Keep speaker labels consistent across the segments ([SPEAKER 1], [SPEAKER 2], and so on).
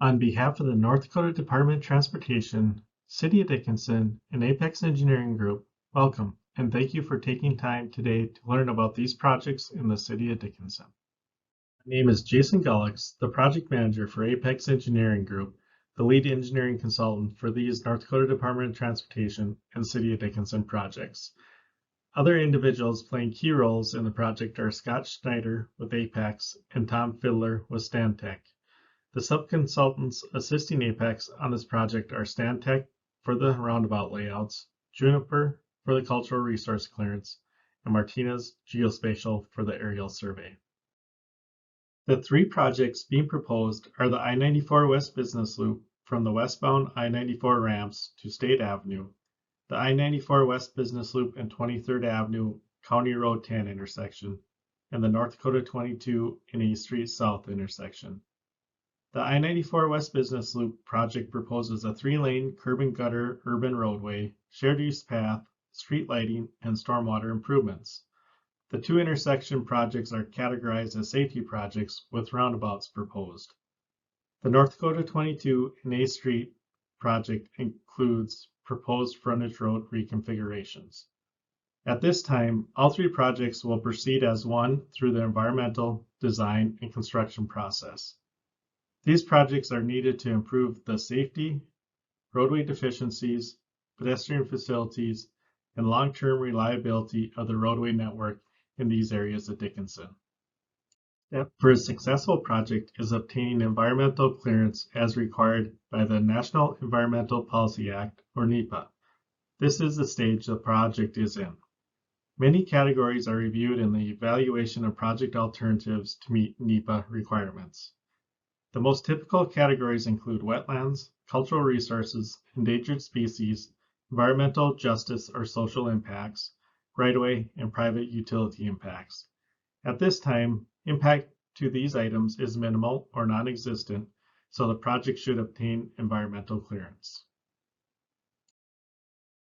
[SPEAKER 1] On behalf of the North Dakota Department of Transportation, City of Dickinson, and Apex Engineering Group, welcome, and thank you for taking time today to learn about these projects in the City of Dickinson. My name is Jason Gullix, the Project Manager for Apex Engineering Group, the lead engineering consultant for these North Dakota Department of Transportation and City of Dickinson projects. Other individuals playing key roles in the project are Scott Schneider with Apex and Tom Fiddler with Stantec. The sub-consultants assisting Apex on this project are Stantec for the roundabout layouts, Juniper for the cultural resource clearance, and Martinez Geospatial for the aerial survey. The three projects being proposed are the I-94 West Business Loop from the westbound I-94 ramps to State Avenue, the I-94 West Business Loop and 23rd Avenue County Road 10 intersection, and the North Dakota 22 and East Street South intersection. The I-94 West Business Loop project proposes a 3-lane curb and gutter urban roadway, shared use path, street lighting, and stormwater improvements. The two intersection projects are categorized as safety projects with roundabouts proposed. The North Dakota 22 and 8th Street project includes proposed frontage road reconfigurations. At this time, all three projects will proceed as one through the environmental, design, and construction process. These projects are needed to improve the safety, roadway deficiencies, pedestrian facilities, and long-term reliability of the roadway network in these areas of Dickinson. Step for a successful project is obtaining environmental clearance as required by the National Environmental Policy Act, or NEPA. This is the stage the project is in. Many categories are reviewed in the evaluation of project alternatives to meet NEPA requirements. The most typical categories include wetlands, cultural resources, endangered species, environmental justice or social impacts, right-of-way, and private utility impacts. At this time, impact to these items is minimal or non-existent, so the project should obtain environmental clearance.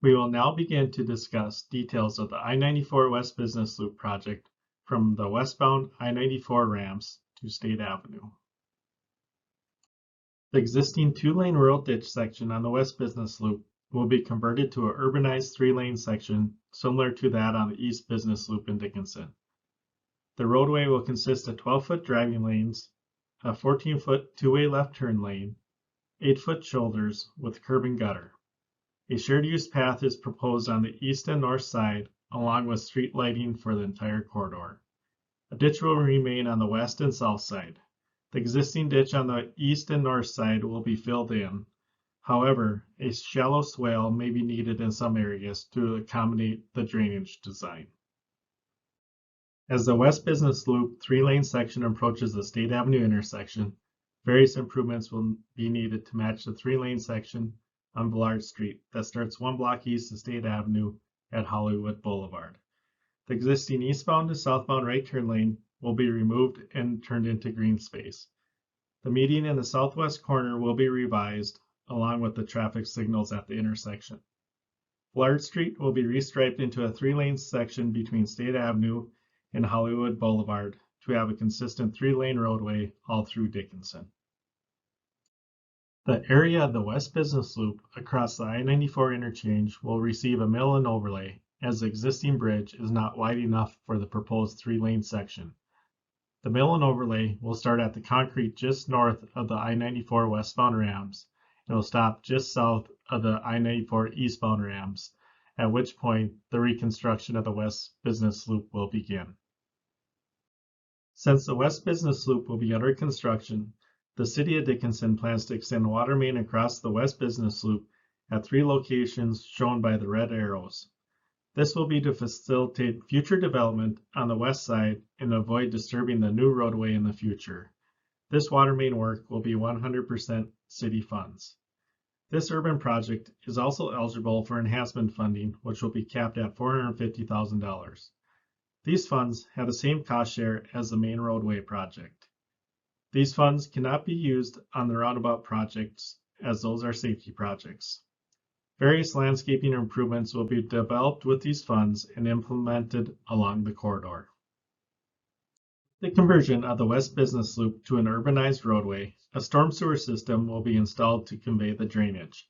[SPEAKER 1] We will now begin to discuss details of the I-94 West Business Loop project from the westbound I-94 ramps to State Avenue. The existing 2-lane rural ditch section on the West Business Loop will be converted to an urbanized 3-lane section similar to that on the East Business Loop in Dickinson. The roadway will consist of 12-foot driving lanes, a 14-foot two-way left turn lane, 8-foot shoulders with curb and gutter. A shared use path is proposed on the east and north side, along with street lighting for the entire corridor. A ditch will remain on the west and south side. The existing ditch on the east and north side will be filled in. However, a shallow swale may be needed in some areas to accommodate the drainage design. As the West Business Loop 3-lane section approaches the State Avenue intersection, various improvements will be needed to match the 3-lane section on Villard Street that starts 1 block east of State Avenue at Hollywood Boulevard. The existing eastbound to southbound right turn lane will be removed and turned into green space. The median in the southwest corner will be revised, along with the traffic signals at the intersection. Villard Street will be restriped into a 3-lane section between State Avenue and Hollywood Boulevard to have a consistent 3-lane roadway all through Dickinson. The area of the West Business Loop across the I-94 interchange will receive a mill and overlay, as the existing bridge is not wide enough for the proposed 3-lane section. The mill and overlay will start at the concrete just north of the I-94 westbound ramps and will stop just south of the I-94 eastbound ramps, at which point the reconstruction of the West Business Loop will begin. Since the West Business Loop will be under construction, the City of Dickinson plans to extend water main across the West Business Loop at 3 locations shown by the red arrows. This will be to facilitate future development on the west side and avoid disturbing the new roadway in the future. This water main work will be 100% city funds. This urban project is also eligible for enhancement funding, which will be capped at $450,000. These funds have the same cost share as the main roadway project. These funds cannot be used on the roundabout projects, as those are safety projects. Various landscaping improvements will be developed with these funds and implemented along the corridor. The conversion of the West Business Loop to an urbanized roadway, a storm sewer system will be installed to convey the drainage.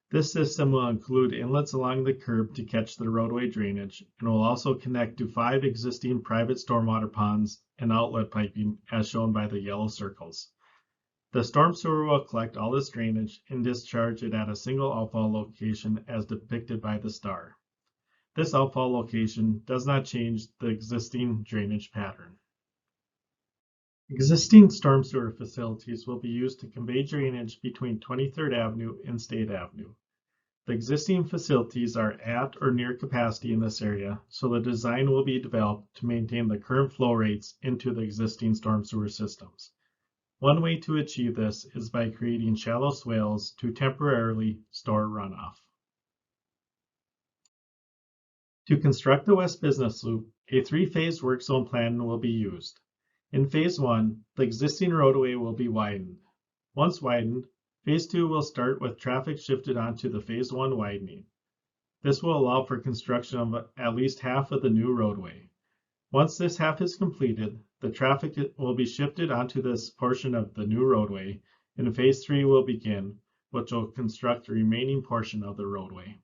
[SPEAKER 1] This system will include inlets along the curb to catch the roadway drainage and will also connect to 5 existing private stormwater ponds and outlet piping as shown by the yellow circles. The storm sewer will collect all this drainage and discharge it at a single outfall location as depicted by the star. This outfall location does not change the existing drainage pattern. Existing storm sewer facilities will be used to convey drainage between 23rd Avenue and State Avenue. The existing facilities are at or near capacity in this area, so the design will be developed to maintain the current flow rates into the existing storm sewer systems. One way to achieve this is by creating shallow swales to temporarily store runoff. To construct the West Business Loop, a 3-phase work zone plan will be used. In Phase 1, the existing roadway will be widened. Once widened, Phase 2 will start with traffic shifted onto the Phase 1 widening. This will allow for construction of at least half of the new roadway. Once this half is completed, the traffic will be shifted onto this portion of the new roadway, and Phase 3 will begin, which will construct the remaining portion of the roadway.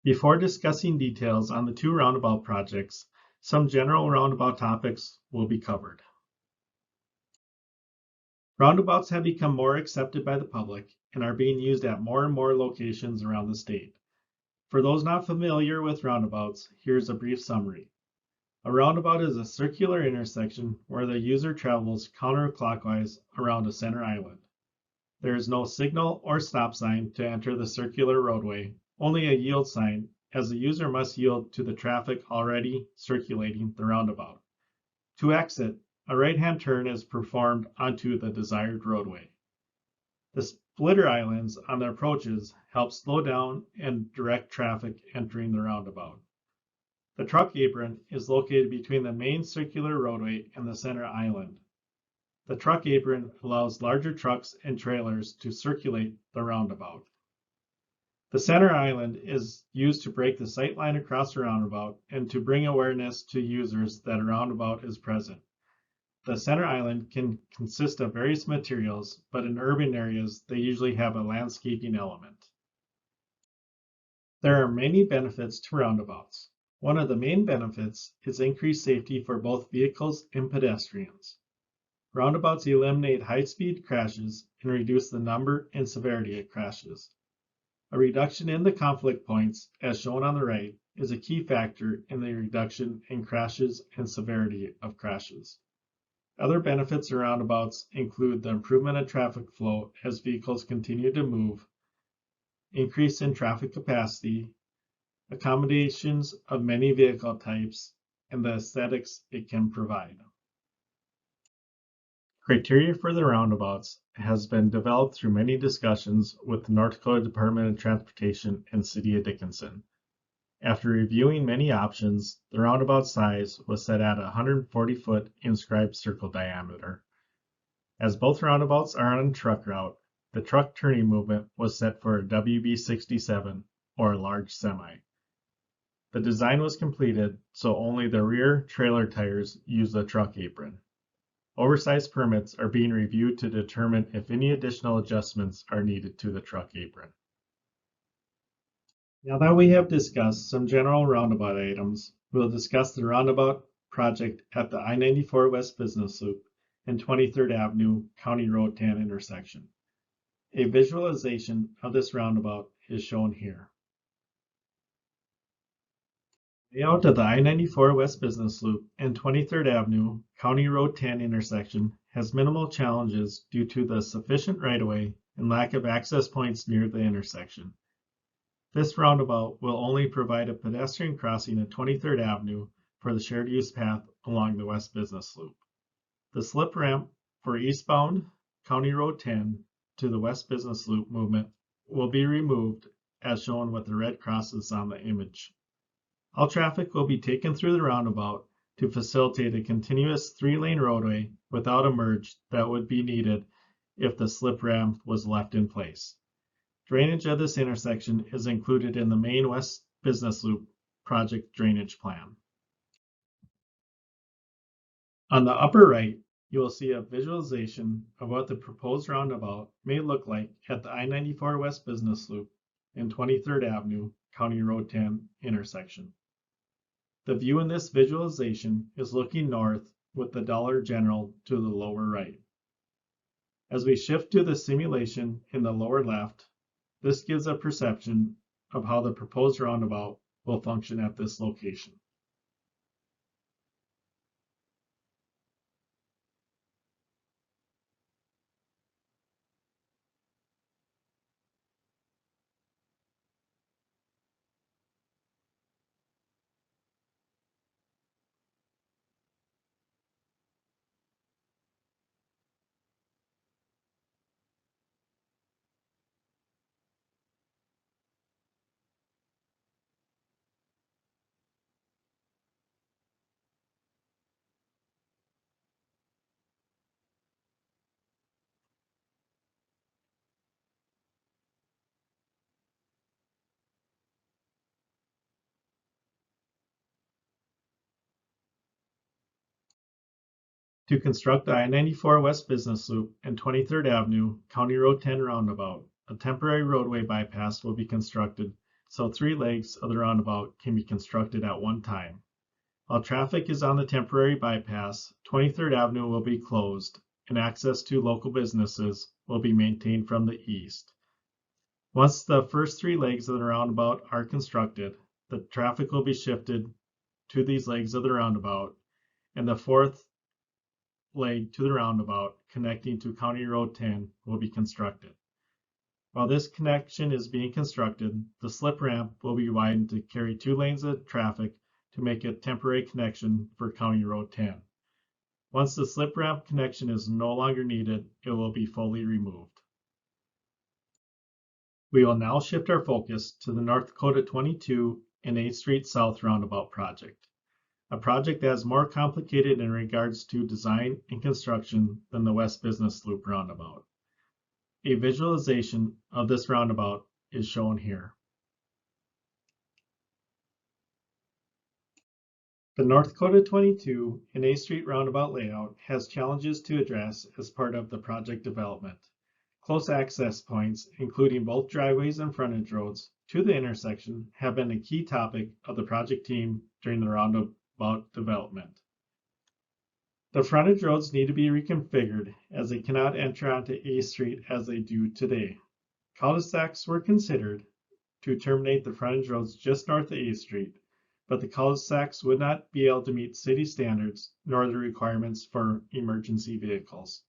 [SPEAKER 1] Before discussing details on the 2 roundabout projects, some general roundabout topics will be covered. Roundabouts have become more accepted by the public and are being used at more and more locations around the state. For those not familiar with roundabouts, here's a brief summary. A roundabout is a circular intersection where the user travels counterclockwise around a center island. There is no signal or stop sign to enter the circular roadway, only a yield sign, as the user must yield to the traffic already circulating the roundabout. To exit, a right-hand turn is performed onto the desired roadway. The splitter islands on the approaches help slow down and direct traffic entering the roundabout. The truck apron is located between the main circular roadway and the center island. The truck apron allows larger trucks and trailers to circulate the roundabout. The center island is used to break the sight line across the roundabout and to bring awareness to users that a roundabout is present. The center island can consist of various materials, but in urban areas, they usually have a landscaping element. There are many benefits to roundabouts. One of the main benefits is increased safety for both vehicles and pedestrians. Roundabouts eliminate high-speed crashes and reduce the number and severity of crashes. A reduction in the conflict points, as shown on the right, is a key factor in the reduction in crashes and severity of crashes. Other benefits of roundabouts include the improvement of traffic flow as vehicles continue to move, increase in traffic capacity, accommodations of many vehicle types, and the aesthetics it can provide. Criteria for the roundabouts has been developed through many discussions with the North Dakota Department of Transportation and City of Dickinson. After reviewing many options, the roundabout size was set at a 140-foot inscribed circle diameter. As both roundabouts are on a truck route, the truck turning movement was set for a WB67 or a large semi. The design was completed so only the rear trailer tires use the truck apron. Oversized permits are being reviewed to determine if any additional adjustments are needed to the truck apron. Now that we have discussed some general roundabout items, we'll discuss the roundabout project at the I-94 West Business Loop and 23rd Avenue County Road 10 intersection. A visualization of this roundabout is shown here. Layout of the I-94 West Business Loop and 23rd Avenue County Road 10 intersection has minimal challenges due to the sufficient right-of-way and lack of access points near the intersection. This roundabout will only provide a pedestrian crossing at 23rd Avenue for the shared use path along the West Business Loop. The slip ramp for eastbound County Road 10 to the West Business Loop movement will be removed as shown with the red crosses on the image. All traffic will be taken through the roundabout to facilitate a continuous 3-lane roadway without a merge that would be needed if the slip ramp was left in place. Drainage of this intersection is included in the main West Business Loop project drainage plan. On the upper right, you will see a visualization of what the proposed roundabout may look like at the I-94 West Business Loop and 23rd Avenue, County Road 10 intersection. The view in this visualization is looking north with the Dollar General to the lower right. As we shift to the simulation in the lower left, this gives a perception of how the proposed roundabout will function at this location. To construct the I-94 West Business Loop and 23rd Avenue, County Road 10 roundabout, a temporary roadway bypass will be constructed so 3 legs of the roundabout can be constructed at one time. While traffic is on the temporary bypass, 23rd Avenue will be closed and access to local businesses will be maintained from the east. Once the first 3 legs of the roundabout are constructed, the traffic will be shifted to these legs of the roundabout, and the 4th leg to the roundabout connecting to County Road 10 will be constructed. While this connection is being constructed, the slip ramp will be widened to carry 2 lanes of traffic to make a temporary connection for County Road 10. Once the slip ramp connection is no longer needed, it will be fully removed. We will now shift our focus to the North Dakota 22 and 8th Street South roundabout project, a project that is more complicated in regards to design and construction than the West Business Loop roundabout. A visualization of this roundabout is shown here. The North Dakota 22 and 8th Street roundabout layout has challenges to address as part of the project development. Close access points, including both driveways and frontage roads, to the intersection have been a key topic of the project team during the roundabout development. The frontage roads need to be reconfigured as they cannot enter onto 8th Street as they do today. Cul-de-sacs were considered to terminate the frontage roads just north of 8th Street, but the cul-de-sacs would not be able to meet city standards nor the requirements for emergency vehicles.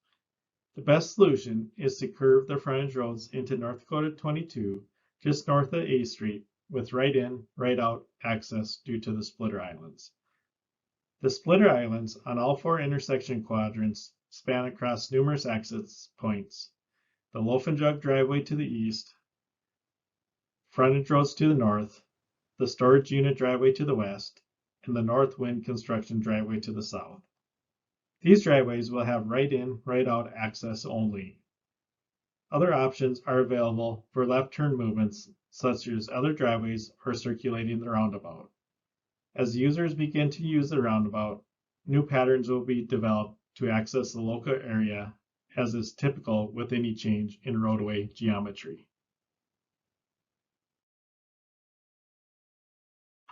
[SPEAKER 1] The best solution is to curve the frontage roads into North Dakota 22 just north of 8th Street with right in, right out access due to the splitter islands. The splitter islands on all 4 intersection quadrants span across numerous access points: the Loaf and Jug driveway to the east, frontage roads to the north, the storage unit driveway to the west, and the North Wind construction driveway to the south. These driveways will have right in, right out access only. Other options are available for left turn movements, such as other driveways or circulating the roundabout. As users begin to use the roundabout, new patterns will be developed to access the local area, as is typical with any change in roadway geometry.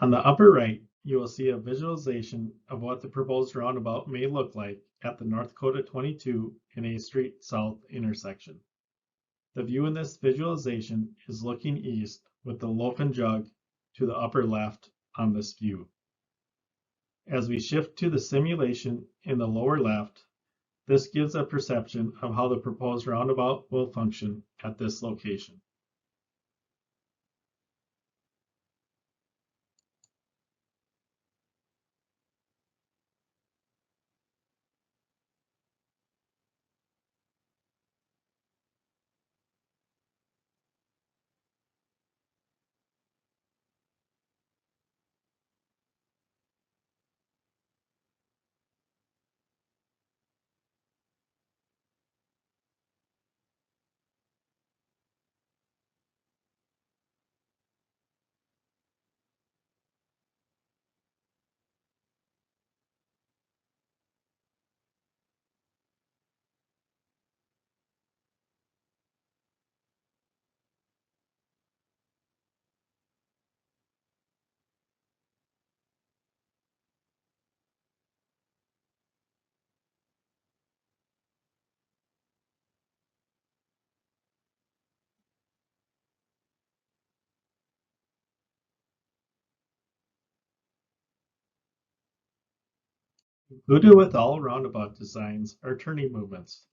[SPEAKER 1] On the upper right, you will see a visualization of what the proposed roundabout may look like at the North Dakota 22 and 8th Street South intersection. The view in this visualization is looking east with the Loaf and Jug to the upper left on this view. As we shift to the simulation in the lower left, this gives a perception of how the proposed roundabout will function at this location. Included with all roundabout designs are turning movements.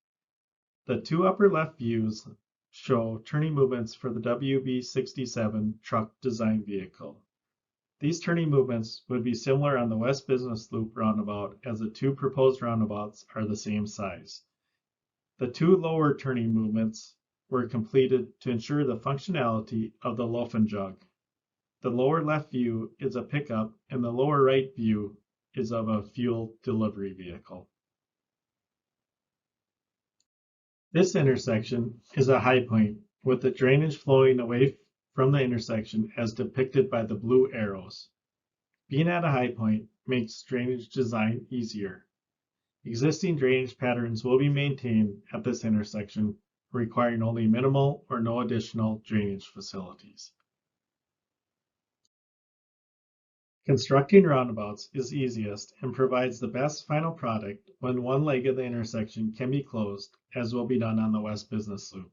[SPEAKER 1] The two upper left views show turning movements for the WB67 truck design vehicle. These turning movements would be similar on the West Business Loop roundabout as the two proposed roundabouts are the same size. The two lower turning movements were completed to ensure the functionality of the loaf and jug. The lower left view is a pickup and the lower right view is of a fuel delivery vehicle. This intersection is a high point with the drainage flowing away from the intersection as depicted by the blue arrows. Being at a high point makes drainage design easier. Existing drainage patterns will be maintained at this intersection, requiring only minimal or no additional drainage facilities. Constructing roundabouts is easiest and provides the best final product when one leg of the intersection can be closed, as will be done on the West Business Loop.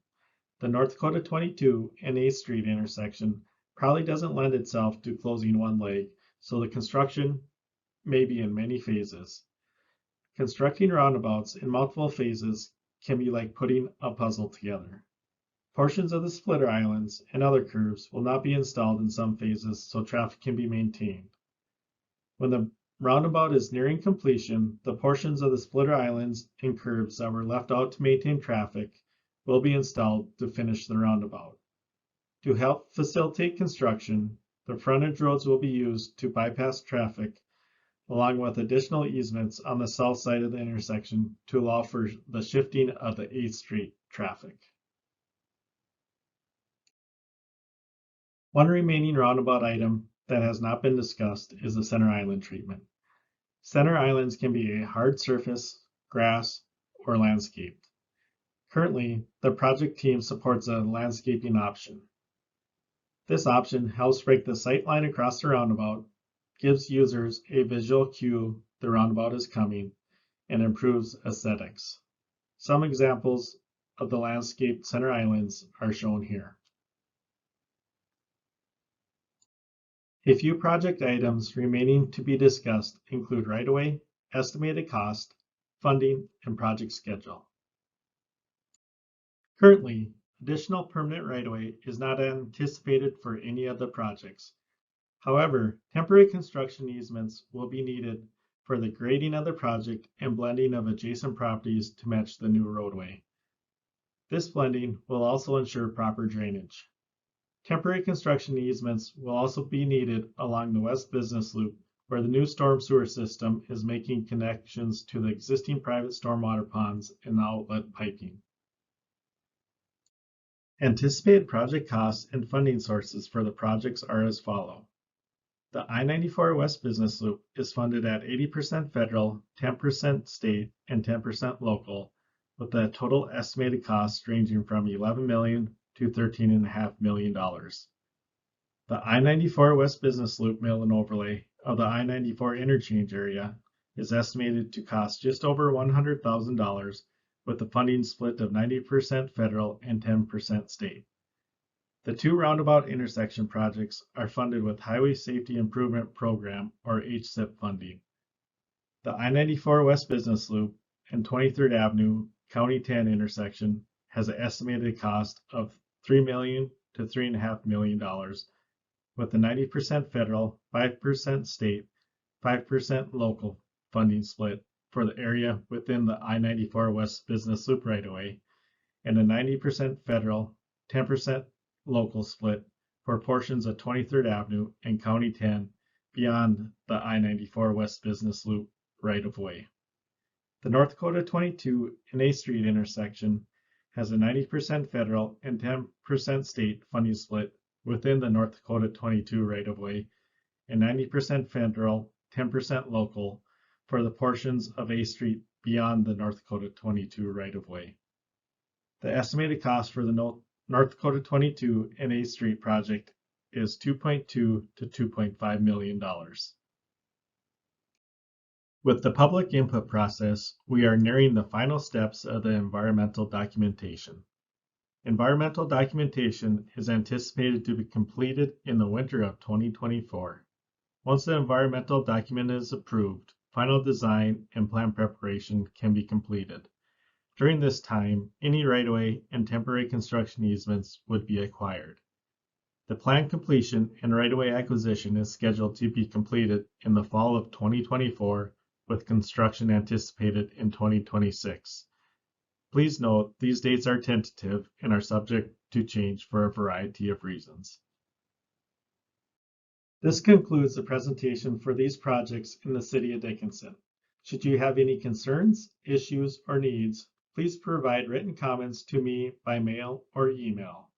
[SPEAKER 1] The North Dakota 22 and 8th Street intersection probably doesn't lend itself to closing one leg, so the construction may be in many phases. Constructing roundabouts in multiple phases can be like putting a puzzle together. Portions of the splitter islands and other curves will not be installed in some phases so traffic can be maintained. When the roundabout is nearing completion, the portions of the splitter islands and curves that were left out to maintain traffic will be installed to finish the roundabout. To help facilitate construction, the frontage roads will be used to bypass traffic, along with additional easements on the south side of the intersection to allow for the shifting of the 8th Street traffic. One remaining roundabout item that has not been discussed is the center island treatment. Center islands can be a hard surface, grass, or landscaped. Currently, the project team supports a landscaping option. This option helps break the sight line across the roundabout, gives users a visual cue the roundabout is coming, and improves aesthetics. Some examples of the landscaped center islands are shown here. A few project items remaining to be discussed include right-of-way, estimated cost, funding, and project schedule. Currently, additional permanent right-of-way is not anticipated for any of the projects. However, temporary construction easements will be needed for the grading of the project and blending of adjacent properties to match the new roadway. This blending will also ensure proper drainage. Temporary construction easements will also be needed along the West Business Loop, where the new storm sewer system is making connections to the existing private stormwater ponds and the outlet piping. Anticipated project costs and funding sources for the projects are as follows. The I-94 West Business Loop is funded at 80% federal, 10% state, and 10% local, with a total estimated cost ranging from $11 million to $13.5 million. The I-94 West Business Loop mill and overlay of the I-94 interchange area is estimated to cost just over $100,000, with the funding split of 90% federal and 10% state. The two roundabout intersection projects are funded with Highway Safety Improvement Program, or HSIP funding. The I-94 West Business Loop and 23rd Avenue County 10 intersection has an estimated cost of $3 million to $3.5 million, with the 90% federal, 5% state, 5% local funding split for the area within the I-94 West Business Loop right-of-way, and a 90% federal, 10% local split for portions of 23rd Avenue and County 10 beyond the I-94 West Business Loop right-of-way. The North Dakota 22 and 8th Street intersection has a 90% federal and 10% state funding split within the North Dakota 22 right-of-way, and 90% federal, 10% local for the portions of 8th Street beyond the North Dakota 22 right-of-way. The estimated cost for the North Dakota 22 and 8th Street project is $2.2 to $2.5 million. With the public input process, we are nearing the final steps of the environmental documentation. Environmental documentation is anticipated to be completed in the winter of 2024. Once the environmental document is approved, final design and plan preparation can be completed. During this time, any right-of-way and temporary construction easements would be acquired. The plan completion and right-of-way acquisition is scheduled to be completed in the fall of 2024, with construction anticipated in 2026. Please note these dates are tentative and are subject to change for a variety of reasons. This concludes the presentation for these projects in the City of Dickinson. Should you have any concerns, issues, or needs, please provide written comments to me by mail or email.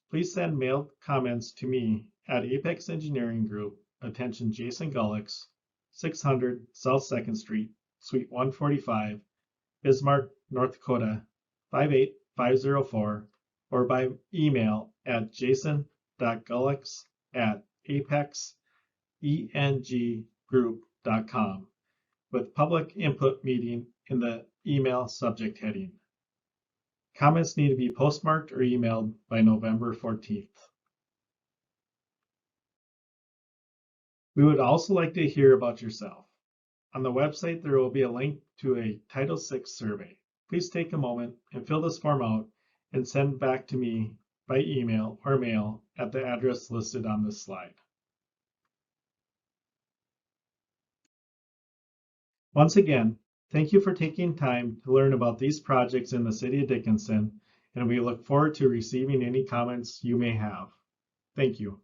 [SPEAKER 1] Please send mailed comments to me at Apex Engineering Group, attention Jason Gullix, 600 South 2nd Street, Suite 145, Bismarck, North Dakota, 58504, or by email at jason.gullix@apexenggroup.com with public input meeting in the email subject heading. Comments need to be postmarked or emailed by November 14th. We would also like to hear about yourself. On the website, there will be a link to a Title VI survey. Please take a moment and fill this form out and send back to me by email or mail at the address listed on this slide. Once again, thank you for taking time to learn about these projects in the City of Dickinson, and we look forward to receiving any comments you may have. Thank you.